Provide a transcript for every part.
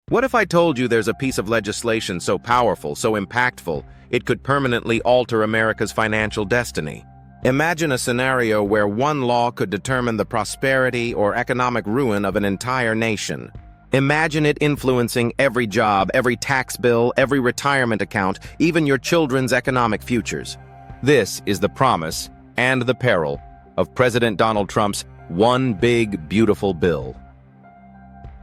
What if I told you there's a piece of legislation so powerful, so impactful, it could permanently alter America's financial destiny? Imagine a scenario where one law could determine the prosperity or economic ruin of an entire nation. Imagine it influencing every job, every tax bill, every retirement account, even your children's economic futures. This is the promise and the peril of President Donald Trump's One Big Beautiful Bill.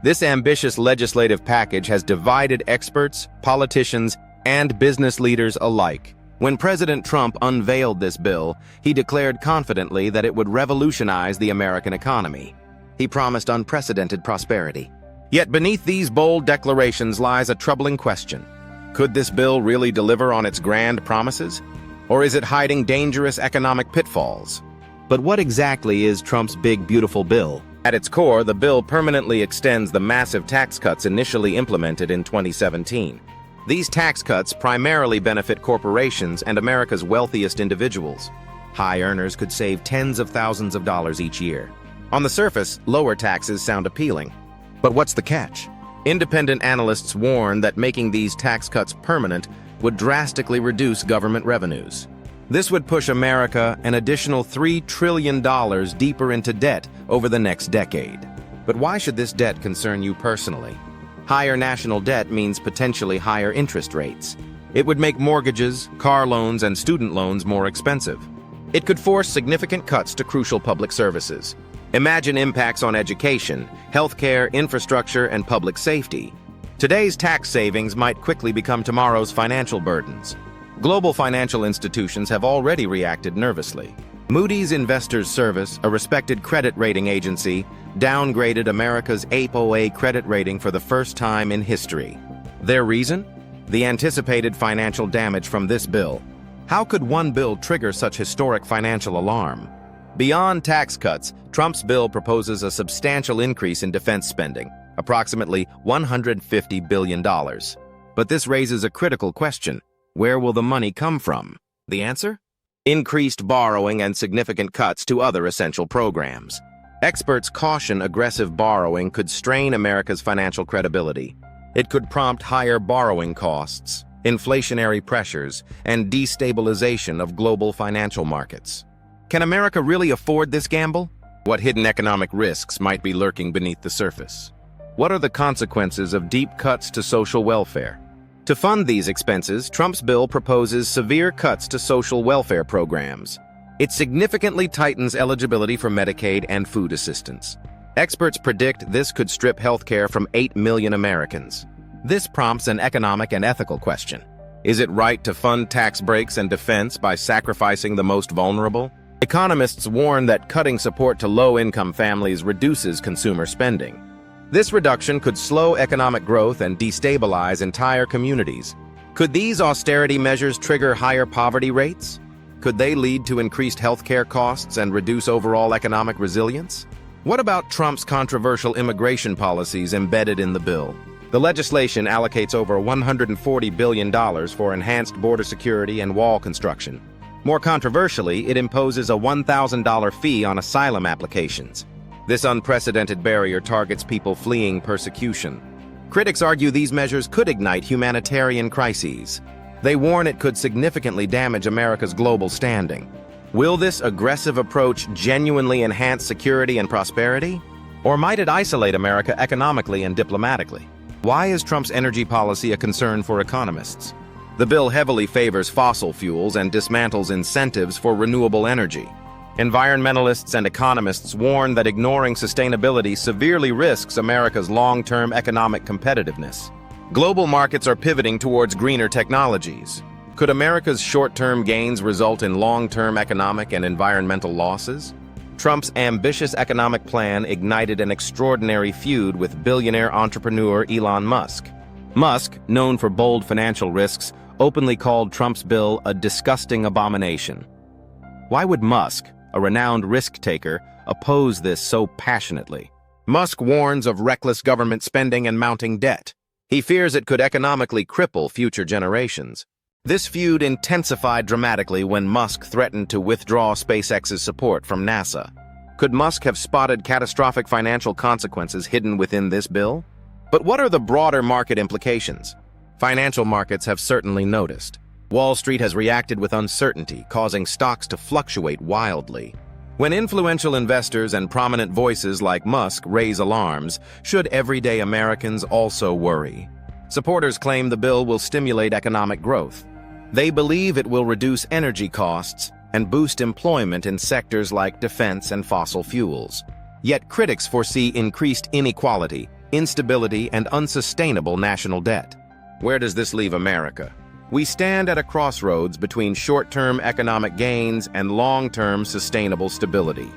This ambitious legislative package has divided experts, politicians, and business leaders alike. When President Trump unveiled this bill, he declared confidently that it would revolutionize the American economy. He promised unprecedented prosperity. Yet beneath these bold declarations lies a troubling question. Could this bill really deliver on its grand promises? Or is it hiding dangerous economic pitfalls? But what exactly is Trump's Big Beautiful Bill? At its core, the bill permanently extends the massive tax cuts initially implemented in 2017. These tax cuts primarily benefit corporations and America's wealthiest individuals. High earners could save tens of thousands of dollars each year. On the surface, lower taxes sound appealing. But what's the catch? Independent analysts warn that making these tax cuts permanent would drastically reduce government revenues. This would push America an additional $3 trillion deeper into debt over the next decade. But why should this debt concern you personally? Higher national debt means potentially higher interest rates. It would make mortgages, car loans, and student loans more expensive. It could force significant cuts to crucial public services. Imagine impacts on education, healthcare, infrastructure, and public safety. Today's tax savings might quickly become tomorrow's financial burdens. Global financial institutions have already reacted nervously. Moody's Investors Service, a respected credit rating agency, downgraded America's AAA credit rating for the first time in history. Their reason? The anticipated financial damage from this bill. How could one bill trigger such historic financial alarm? Beyond tax cuts, Trump's bill proposes a substantial increase in defense spending, approximately $150 billion. But this raises a critical question. Where will the money come from? The answer? Increased borrowing and significant cuts to other essential programs. Experts caution aggressive borrowing could strain America's financial credibility. It could prompt higher borrowing costs, inflationary pressures, and destabilization of global financial markets. Can America really afford this gamble? What hidden economic risks might be lurking beneath the surface? What are the consequences of deep cuts to social welfare? To fund these expenses, Trump's bill proposes severe cuts to social welfare programs. It significantly tightens eligibility for Medicaid and food assistance. Experts predict this could strip healthcare from 8 million Americans. This prompts an economic and ethical question. Is it right to fund tax breaks and defense by sacrificing the most vulnerable? Economists warn that cutting support to low-income families reduces consumer spending. This reduction could slow economic growth and destabilize entire communities. Could these austerity measures trigger higher poverty rates? Could they lead to increased healthcare costs and reduce overall economic resilience? What about Trump's controversial immigration policies embedded in the bill? The legislation allocates over $140 billion for enhanced border security and wall construction. More controversially, it imposes a $1,000 fee on asylum applications. This unprecedented barrier targets people fleeing persecution. Critics argue these measures could ignite humanitarian crises. They warn it could significantly damage America's global standing. Will this aggressive approach genuinely enhance security and prosperity? Or might it isolate America economically and diplomatically? Why is Trump's energy policy a concern for economists? The bill heavily favors fossil fuels and dismantles incentives for renewable energy. Environmentalists and economists warn that ignoring sustainability severely risks America's long-term economic competitiveness. Global markets are pivoting towards greener technologies. Could America's short-term gains result in long-term economic and environmental losses? Trump's ambitious economic plan ignited an extraordinary feud with billionaire entrepreneur Elon Musk. Musk, known for bold financial risks, openly called Trump's bill a disgusting abomination. Why would Musk, a renowned risk-taker, oppose this so passionately? Musk warns of reckless government spending and mounting debt. He fears it could economically cripple future generations. This feud intensified dramatically when Musk threatened to withdraw SpaceX's support from NASA. Could Musk have spotted catastrophic financial consequences hidden within this bill? But what are the broader market implications? Financial markets have certainly noticed. Wall Street has reacted with uncertainty, causing stocks to fluctuate wildly. When influential investors and prominent voices like Musk raise alarms, should everyday Americans also worry? Supporters claim the bill will stimulate economic growth. They believe it will reduce energy costs and boost employment in sectors like defense and fossil fuels. Yet critics foresee increased inequality, instability, and unsustainable national debt. Where does this leave America? We stand at a crossroads between short-term economic gains and long-term sustainable stability.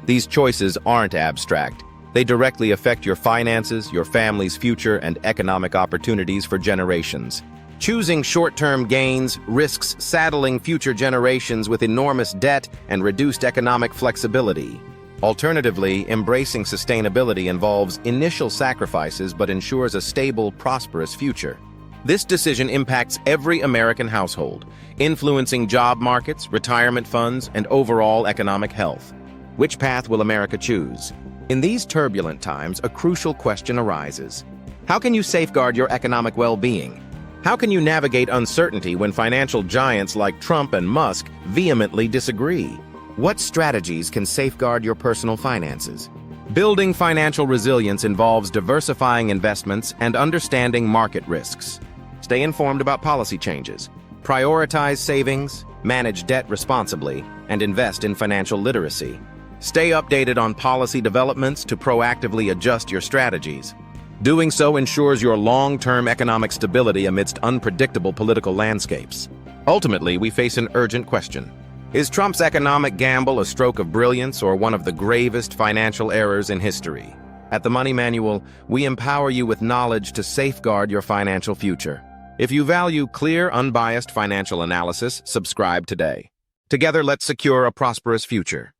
These choices aren't abstract. They directly affect your finances, your family's future, and economic opportunities for generations. Choosing short-term gains risks saddling future generations with enormous debt and reduced economic flexibility. Alternatively, embracing sustainability involves initial sacrifices but ensures a stable, prosperous future. This decision impacts every American household, influencing job markets, retirement funds, and overall economic health. Which path will America choose? In these turbulent times, a crucial question arises. How can you safeguard your economic well-being? How can you navigate uncertainty when financial giants like Trump and Musk vehemently disagree? What strategies can safeguard your personal finances? Building financial resilience involves diversifying investments and understanding market risks. Stay informed about policy changes. Prioritize savings, manage debt responsibly, and invest in financial literacy. Stay updated on policy developments to proactively adjust your strategies. Doing so ensures your long-term economic stability amidst unpredictable political landscapes. Ultimately, we face an urgent question. Is Trump's economic gamble a stroke of brilliance or one of the gravest financial errors in history? At the Money Manual, we empower you with knowledge to safeguard your financial future. If you value clear, unbiased financial analysis, subscribe today. Together, let's secure a prosperous future.